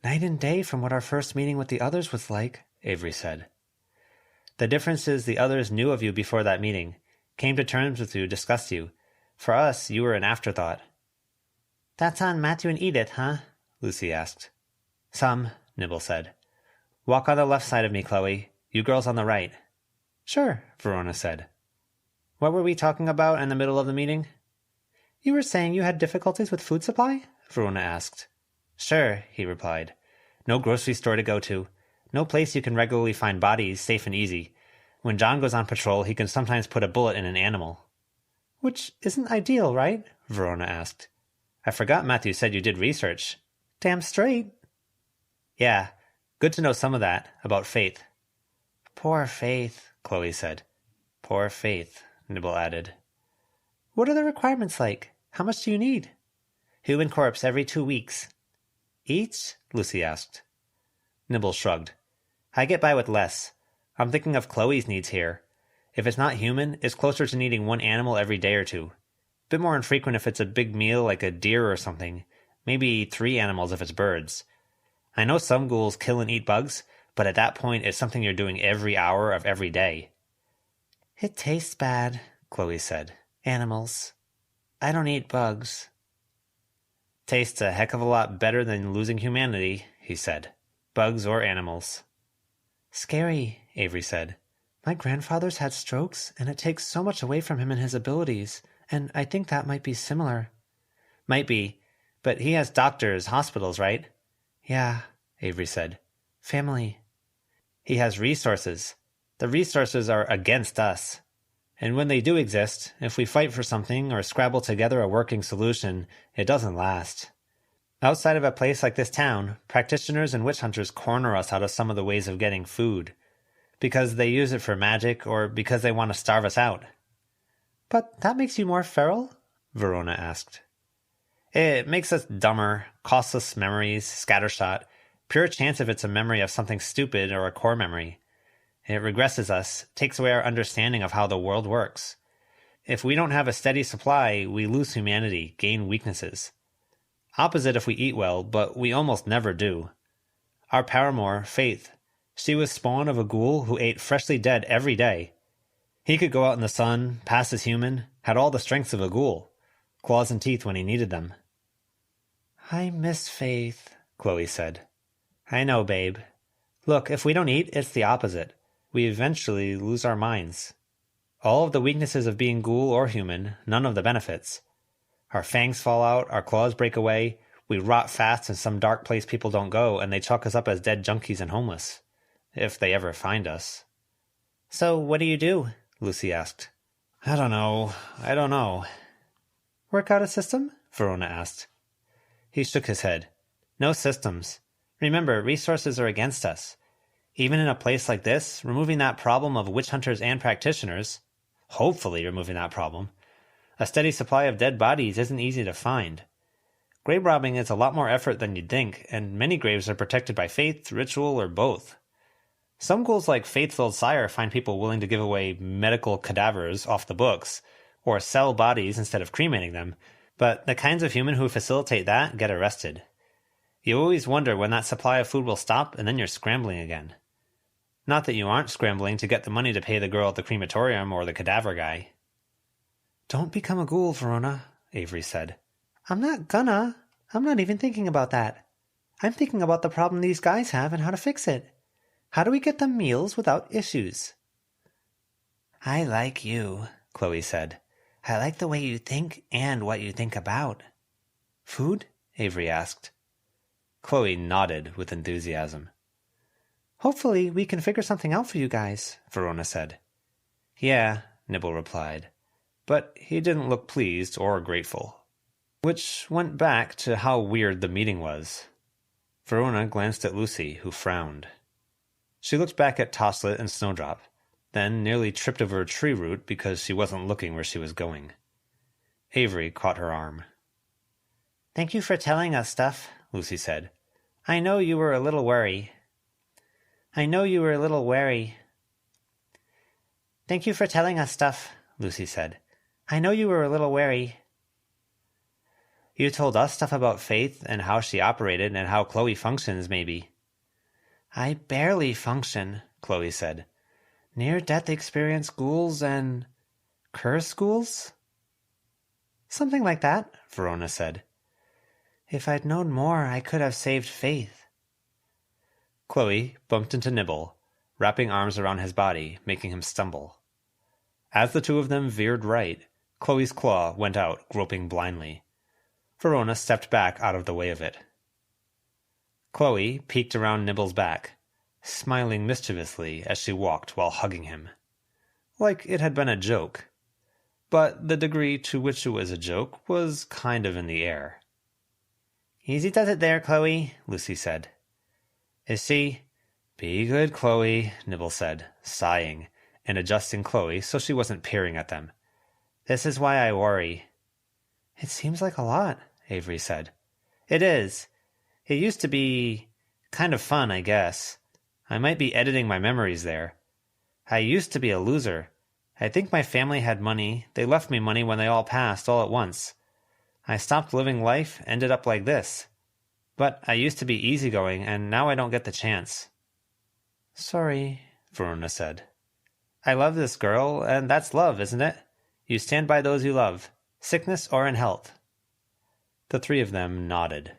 Night and day from what our first meeting with the others was like, Avery said. The difference is the others knew of you before that meeting, came to terms with you, discussed you. For us, you were an afterthought. That's on Matthew and Edith, huh? Lucy asked. Some, Nibble said. Walk on the left side of me, Chloe. You girls on the right. Sure, Verona said. What were we talking about in the middle of the meeting? You were saying you had difficulties with food supply? Verona asked. Sure, he replied. No grocery store to go to. No place you can regularly find bodies safe and easy. When John goes on patrol, he can sometimes put a bullet in an animal. Which isn't ideal, right? Verona asked. I forgot Matthew said you did research. Damn straight. Yeah, good to know some of that, about Faith. Poor Faith, Chloe said. Poor Faith, Nibble added. What are the requirements like? How much do you need? Human corpse every 2 weeks. Each? Lucy asked. Nibble shrugged. I get by with less. I'm thinking of Chloe's needs here. If it's not human, it's closer to needing 1 animal every day or 2. Bit more infrequent if it's a big meal like a deer or something. Maybe 3 animals if it's birds. I know some ghouls kill and eat bugs, but at that point it's something you're doing every hour of every day. It tastes bad, Chloe said. Animals. I don't eat bugs. Tastes a heck of a lot better than losing humanity, he said. Bugs or animals. Scary, Avery said. My grandfather's had strokes, and it takes so much away from him and his abilities, and I think that might be similar. Might be, but he has doctors, hospitals, right? Yeah, Avery said. Family. He has resources. The resources are against us. And when they do exist, if we fight for something or scrabble together a working solution, it doesn't last. Outside of a place like this town, practitioners and witch hunters corner us out of some of the ways of getting food. Because they use it for magic or because they want to starve us out. But that makes you more feral? Verona asked. It makes us dumber, costs us memories, scattershot, pure chance if it's a memory of something stupid or a core memory. It regresses us, takes away our understanding of how the world works. If we don't have a steady supply, we lose humanity, gain weaknesses. Opposite if we eat well, but we almost never do. Our paramour, Faith, she was spawn of a ghoul who ate freshly dead every day. He could go out in the sun, pass as human, had all the strengths of a ghoul, claws and teeth when he needed them. I miss Faith, Chloe said. I know, babe. Look, if we don't eat, it's the opposite. We eventually lose our minds. All of the weaknesses of being ghoul or human, none of the benefits. Our fangs fall out, our claws break away, we rot fast in some dark place people don't go, and they chalk us up as dead junkies and homeless. If they ever find us. So what do you do? Lucy asked. I don't know. Work out a system? Verona asked. He shook his head. No systems. Remember, resources are against us. Even in a place like this, removing that problem of witch hunters and practitioners, hopefully removing that problem, a steady supply of dead bodies isn't easy to find. Grave robbing is a lot more effort than you'd think, and many graves are protected by faith, ritual, or both. Some ghouls like Faith's old sire find people willing to give away medical cadavers off the books, or sell bodies instead of cremating them, but the kinds of human who facilitate that get arrested. You always wonder when that supply of food will stop, and then you're scrambling again. Not that you aren't scrambling to get the money to pay the girl at the crematorium or the cadaver guy. Don't become a ghoul, Verona, Avery said. I'm not gonna. I'm not even thinking about that. I'm thinking about the problem these guys have and how to fix it. How do we get them meals without issues? I like you, Chloe said. I like the way you think and what you think about. Food? Avery asked. Chloe nodded with enthusiasm. Hopefully we can figure something out for you guys, Verona said. Yeah, Nibble replied, but he didn't look pleased or grateful. Which went back to how weird the meeting was. Verona glanced at Lucy, who frowned. She looked back at Tosslet and Snowdrop, then nearly tripped over a tree root because she wasn't looking where she was going. Avery caught her arm. Thank you for telling us stuff, Lucy said. I know you were a little wary. Thank you for telling us stuff, Lucy said. I know you were a little wary. You told us stuff about Faith and how she operated and how Chloe functions, maybe. I barely function, Chloe said. Near-death experience ghouls and... curse ghouls? Something like that, Verona said. If I'd known more, I could have saved Faith. Chloe bumped into Nibble, wrapping arms around his body, making him stumble. As the two of them veered right, Chloe's claw went out, groping blindly. Verona stepped back out of the way of it. Chloe peeked around Nibble's back, smiling mischievously as she walked while hugging him. Like it had been a joke. But the degree to which it was a joke was kind of in the air. Easy does it there, Chloe, Lucy said. Is she? Be good, Chloe, Nibble said, sighing, and adjusting Chloe so she wasn't peering at them. This is why I worry. It seems like a lot, Avery said. It is. It used to be kind of fun, I guess. I might be editing my memories there. I used to be a loser. I think my family had money. They left me money when they all passed, all at once. I stopped living life, ended up like this. But I used to be easygoing, and now I don't get the chance. Sorry, Verona said. I love this girl, and that's love, isn't it? You stand by those you love, sickness or in health. The three of them nodded.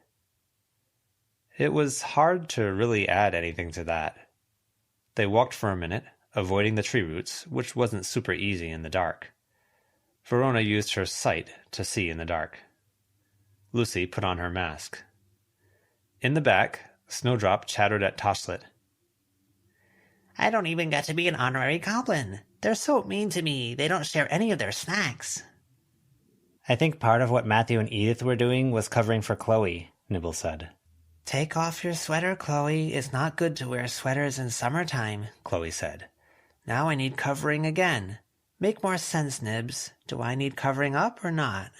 It was hard to really add anything to that. They walked for a minute, avoiding the tree roots, which wasn't super easy in the dark. Verona used her sight to see in the dark. Lucy put on her mask. In the back, Snowdrop chattered at Toshlet. I don't even get to be an honorary goblin. They're so mean to me. They don't share any of their snacks. I think part of what Matthew and Edith were doing was covering for Chloe, Nibble said. Take off your sweater, Chloe. It's not good to wear sweaters in summertime, Chloe said. Now I need covering again. Make more sense, Nibs. Do I need covering up or not?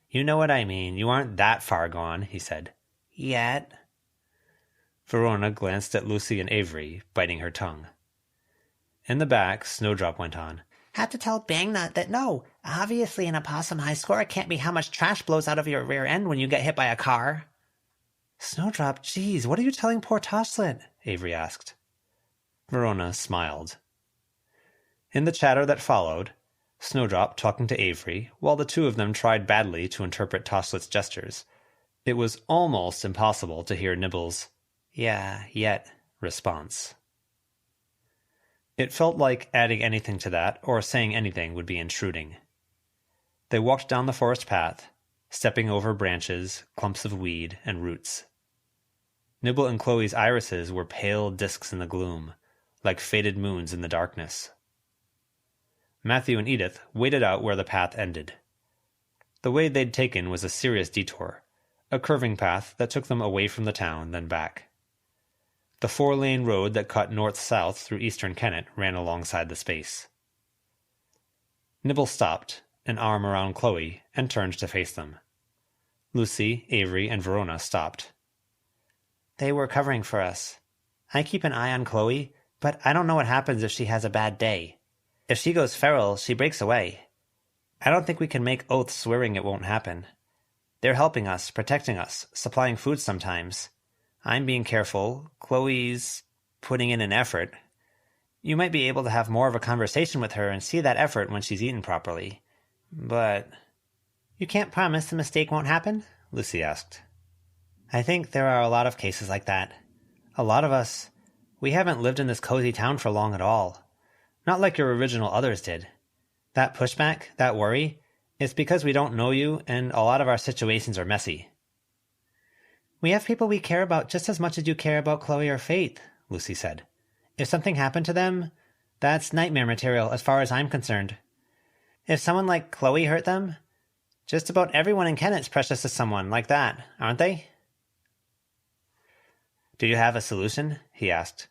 You know what I mean. You aren't that far gone, he said. Yet. Verona glanced at Lucy and Avery, biting her tongue. In the back, Snowdrop went on. Have to tell Bangnut that no, obviously an opossum high score can't be how much trash blows out of your rear end when you get hit by a car. Snowdrop, geez, what are you telling poor Toshlet? Avery asked. Verona smiled. In the chatter that followed, Snowdrop talking to Avery, while the two of them tried badly to interpret Toshlet's gestures, it was almost impossible to hear Nibble's, yeah, yet, response. It felt like adding anything to that, or saying anything, would be intruding. They walked down the forest path, stepping over branches, clumps of weed, and roots. Nibble and Chloe's irises were pale disks in the gloom, like faded moons in the darkness. Matthew and Edith waited out where the path ended. The way they'd taken was a serious detour, a curving path that took them away from the town, then back. The 4-lane road that cut north-south through eastern Kennet ran alongside the space. Nibble stopped, an arm around Chloe, and turned to face them. Lucy, Avery, and Verona stopped. They were covering for us. I keep an eye on Chloe, but I don't know what happens if she has a bad day. If she goes feral, she breaks away. I don't think we can make oaths swearing it won't happen. They're helping us, protecting us, supplying food sometimes. I'm being careful. Chloe's putting in an effort. You might be able to have more of a conversation with her and see that effort when she's eaten properly. But you can't promise the mistake won't happen? Lucy asked. I think there are a lot of cases like that. A lot of us, we haven't lived in this cozy town for long at all. Not like your original others did. That pushback, that worry, it's because we don't know you and a lot of our situations are messy. We have people we care about just as much as you care about Chloe or Faith, Lucy said. If something happened to them, that's nightmare material as far as I'm concerned. If someone like Chloe hurt them, just about everyone in Kennet's precious to someone like that, aren't they? Do you have a solution? He asked.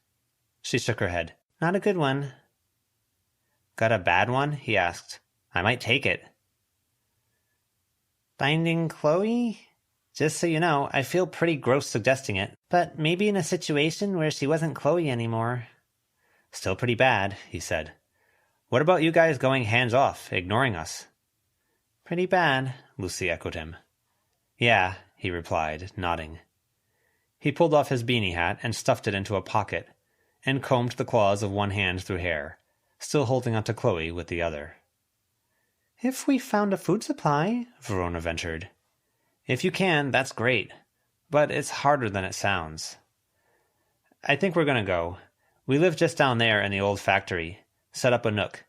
She shook her head. Not a good one. Got a bad one? He asked. I might take it. Finding Chloe? Just so you know, I feel pretty gross suggesting it, but maybe in a situation where she wasn't Chloe anymore. Still pretty bad, he said. What about you guys going hands off, ignoring us? Pretty bad, Lucy echoed him. Yeah, he replied, nodding. He pulled off his beanie hat and stuffed it into a pocket, and combed the claws of one hand through hair, still holding onto Chloe with the other. If we found a food supply, Verona ventured. If you can, that's great, but it's harder than it sounds. I think we're going to go. We live just down there in the old factory. Set up a nook.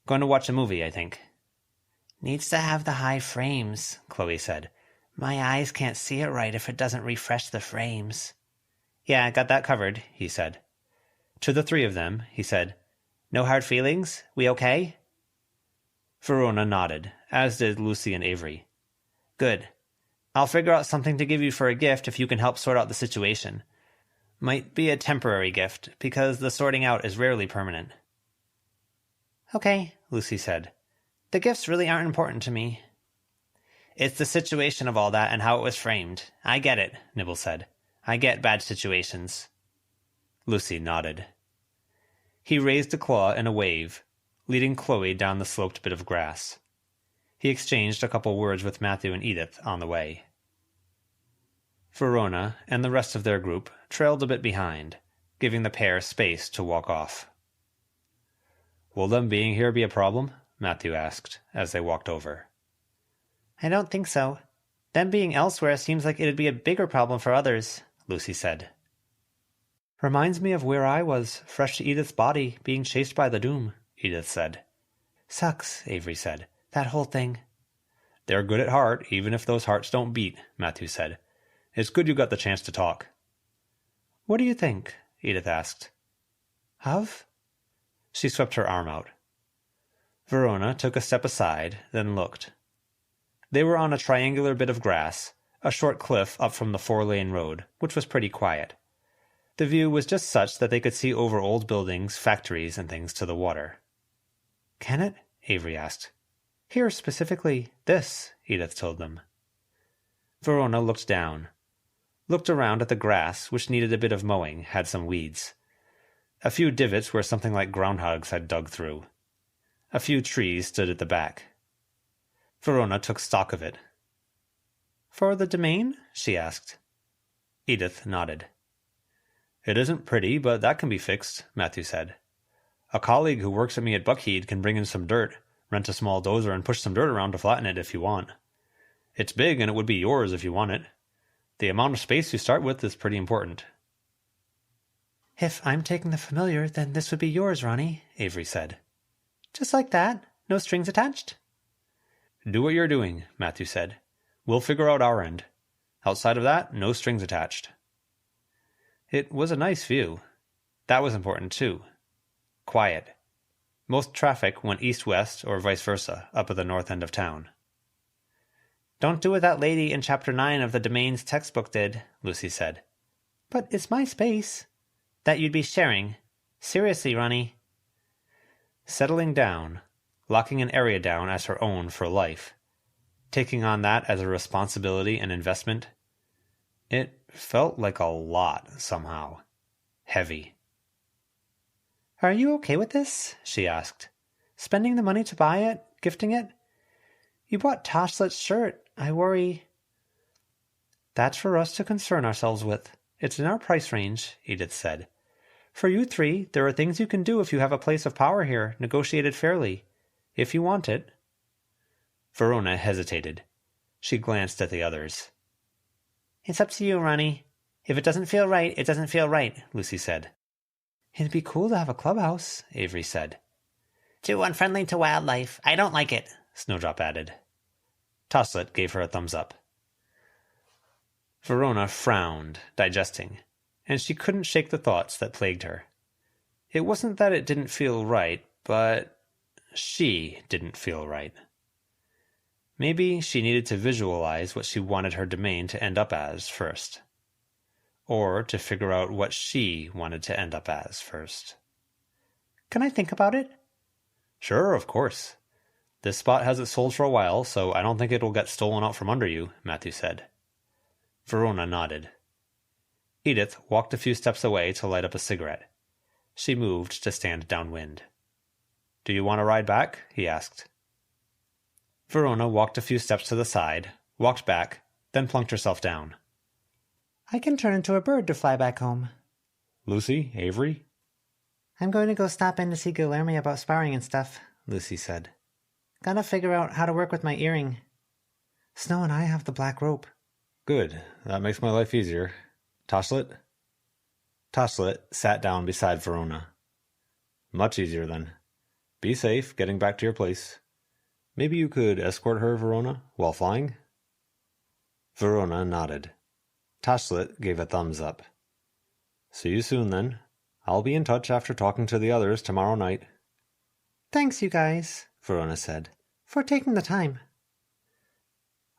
Going to watch a movie, I think. Needs to have the high frames, Chloe said. My eyes can't see it right if it doesn't refresh the frames. Yeah, I got that covered, he said. To the three of them, he said, No hard feelings? We okay? Verona nodded, as did Lucy and Avery. Good. I'll figure out something to give you for a gift if you can help sort out the situation. Might be a temporary gift, because the sorting out is rarely permanent. Okay, Lucy said. The gifts really aren't important to me. It's the situation of all that and how it was framed. I get it, Nibble said. I get bad situations. Lucy nodded. He raised a claw in a wave, leading Chloe down the sloped bit of grass. He exchanged a couple words with Matthew and Edith on the way. Verona and the rest of their group trailed a bit behind, giving the pair space to walk off. Will them being here be a problem? Matthew asked, as they walked over. I don't think so. Them being elsewhere seems like it'd be a bigger problem for others, Lucy said. Reminds me of where I was, fresh to Edith's body, being chased by the Doom, Edith said. Sucks, Avery said. That whole thing. They're good at heart, even if those hearts don't beat, Matthew said. It's good you got the chance to talk. What do you think? Edith asked. Of? She swept her arm out. Verona took a step aside, then looked. They were on a triangular bit of grass, a short cliff up from the 4-lane road, which was pretty quiet. The view was just such that they could see over old buildings, factories, and things to the water. Can it? Avery asked. Here specifically, this, Edith told them. Verona looked down, looked around at the grass, which needed a bit of mowing, had some weeds. A few divots where something like groundhogs had dug through. A few trees stood at the back. Verona took stock of it. For the domain? She asked. Edith nodded. It isn't pretty, but that can be fixed, Matthew said. A colleague who works at me at Buckhead can bring in some dirt, rent a small dozer and push some dirt around to flatten it if you want. It's big and it would be yours if you want it. The amount of space you start with is pretty important. If I'm taking the familiar, then this would be yours, Ronnie, Avery said. Just like that? No strings attached? Do what you're doing, Matthew said. We'll figure out our end. Outside of that, no strings attached. It was a nice view. That was important too. Quiet. Most traffic went east-west or vice versa up at the north end of town. Don't do what that lady in Chapter 9 of the Domains textbook did, Lucy said. But it's my space. That you'd be sharing. Seriously, Ronnie. Settling down, locking an area down as her own for life, taking on that as a responsibility and investment, it felt like a lot somehow. Heavy. Are you okay with this? She asked. Spending the money to buy it? Gifting it? You bought Toshlet's shirt. I worry. That's for us to concern ourselves with. It's in our price range, Edith said. For you three, there are things you can do if you have a place of power here, negotiated fairly. If you want it. Verona hesitated. She glanced at the others. It's up to you, Ronnie. If it doesn't feel right, it doesn't feel right, Lucy said. It'd be cool to have a clubhouse, Avery said. Too unfriendly to wildlife. I don't like it, Snowdrop added. Toshlet gave her a thumbs up. Verona frowned, digesting, and she couldn't shake the thoughts that plagued her. It wasn't that it didn't feel right, but she didn't feel right. Maybe she needed to visualize what she wanted her domain to end up as first. Or to figure out what she wanted to end up as first. Can I think about it? Sure, of course. This spot hasn't sold for a while, so I don't think it'll get stolen out from under you, Matthew said. Verona nodded. Edith walked a few steps away to light up a cigarette. She moved to stand downwind. Do you want to ride back? He asked. Verona walked a few steps to the side, walked back, then plunked herself down. I can turn into a bird to fly back home. Lucy, Avery? I'm going to go stop in to see Guilherme about sparring and stuff, Lucy said. Gotta figure out how to work with my earring. Snow and I have the black rope. Good. That makes my life easier. Toshlet? Toshlet sat down beside Verona. Much easier then. Be safe getting back to your place. Maybe you could escort her, Verona, while flying? Verona nodded. Tashlet gave a thumbs up. See you soon, then. I'll be in touch after talking to the others tomorrow night. Thanks, you guys, Verona said, for taking the time.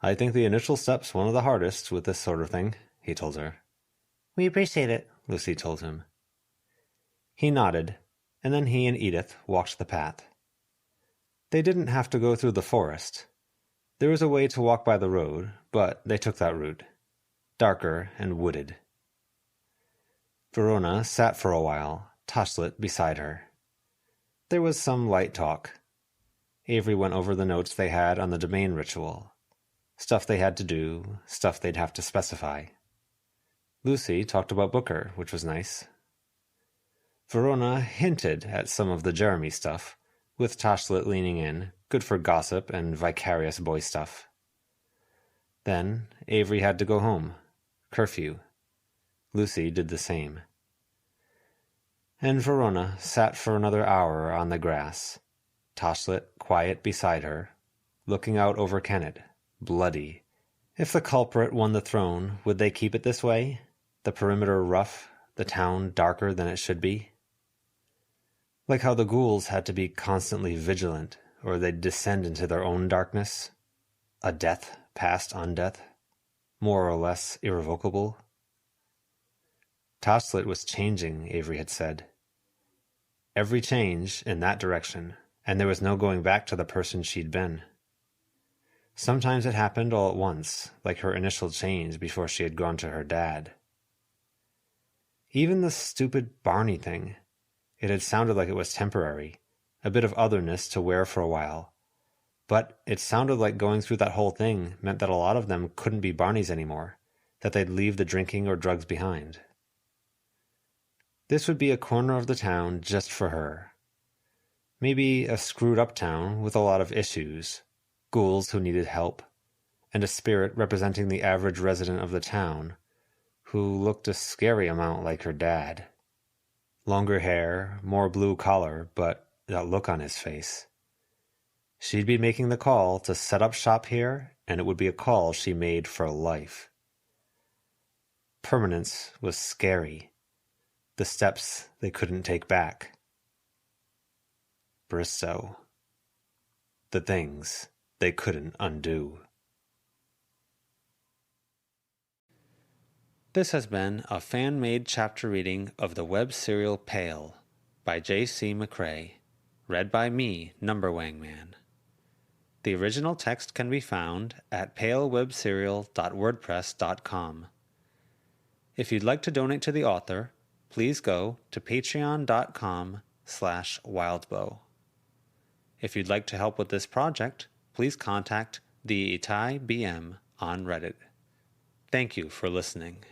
I think the initial step's one of the hardest with this sort of thing, he told her. We appreciate it, Lucy told him. He nodded, and then he and Edith walked the path. They didn't have to go through the forest. There was a way to walk by the road, but they took that route, darker and wooded. Verona sat for a while, Tashlet beside her. There was some light talk. Avery went over the notes they had on the domain ritual. Stuff they had to do, stuff they'd have to specify. Lucy talked about Booker, which was nice. Verona hinted at some of the Jeremy stuff, with Tashlet leaning in, good for gossip and vicarious boy stuff. Then Avery had to go home. Curfew. Lucy did the same. And Verona sat for another hour on the grass, Tashlet quiet beside her, looking out over Kennet, bloody. If the culprit won the throne, would they keep it this way? The perimeter rough, the town darker than it should be? Like how the ghouls had to be constantly vigilant, or they'd descend into their own darkness? A death past on death, more or less irrevocable? Tashlet was changing, Avery had said. Every change in that direction, and there was no going back to the person she'd been. Sometimes it happened all at once, like her initial change before she had gone to her dad. Even the stupid Barney thing, it had sounded like it was temporary, a bit of otherness to wear for a while. But it sounded like going through that whole thing meant that a lot of them couldn't be Barneys anymore, that they'd leave the drinking or drugs behind. This would be a corner of the town just for her. Maybe a screwed-up town with a lot of issues, ghouls who needed help, and a spirit representing the average resident of the town, who looked a scary amount like her dad. Longer hair, more blue collar, but that look on his face. She'd be making the call to set up shop here, and it would be a call she made for life. Permanence was scary. The steps they couldn't take back. Bristow. The things they couldn't undo. This has been a fan-made chapter reading of the web serial Pale by J.C. McCrae, read by me, NumberWangMan. The original text can be found at palewebserial.wordpress.com. If you'd like to donate to the author, please go to patreon.com/wildbow. If you'd like to help with this project, please contact the Itai BM on Reddit. Thank you for listening.